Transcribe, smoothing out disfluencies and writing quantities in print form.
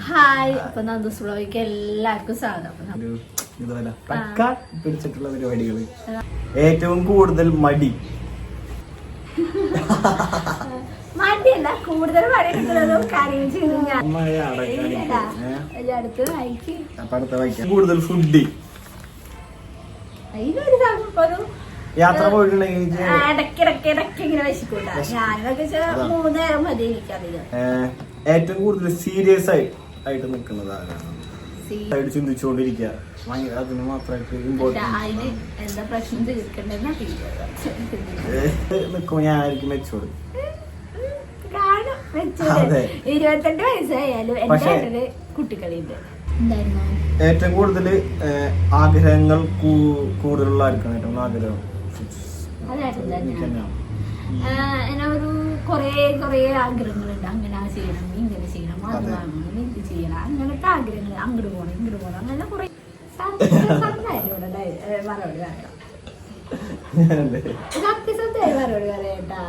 Hi, അപ്പൊ നന്ദൂസ് വ്ളോഗിലേക്ക് എല്ലാവർക്കും സ്വാഗതം. പിടിച്ചിട്ടുള്ള പരിപാടികള് ഏറ്റവും കൂടുതൽ മടി മടിയല്ല, കൂടുതൽ മടി എടുക്കുന്നതും കാര്യങ്ങൾ ചെയ്തു. കൂടുതൽ ഫുഡ് യാത്ര പോയിട്ടുണ്ടെങ്കിൽ ഇടയ്ക്കിടയ്ക്ക് ഇങ്ങനെ വിശക്കൂട്ടാ. ഞാനൊക്കെ 3 നേരം മതി എനിക്കറിയാം. ഏറ്റവും കൂടുതൽ സീരിയസ് ആയിട്ട് നിൽക്കുന്നത് ആരാണ്? ചിന്തിച്ചുകൊണ്ടിരിക്കുക, അതിന് മാത്രമായിട്ട് എന്താ പ്രശ്നം തീർക്കണ്ടെന്നാ നിൽക്കുമ്പോ ഞാനായിരിക്കും മെച്ചോട്. 22 വയസ്സായാലും എന്റെ കുട്ടികളുണ്ട്. ഏറ്റവും കൂടുതൽ ആഗ്രഹങ്ങൾ കൂടുതലുള്ള ആർക്കാണ് ഏറ്റവും ആഗ്രഹം? ഒരു കൊറേ ആഗ്രഹങ്ങളുണ്ട്. അങ്ങനെ ചെയ്യണം, ഇങ്ങനെ ചെയ്യണം, അത് വാങ്ങണം, ഇത് ചെയ്യണം, അങ്ങനത്തെ ആഗ്രഹങ്ങൾ. അങ്ങോട്ട് പോകണം, ഇങ്ങോട്ട് പോകണം, അങ്ങനെ കുറെ മറുപടി പറയണം. സത്യസത്യമായി മറുപടി പറയട്ടാ.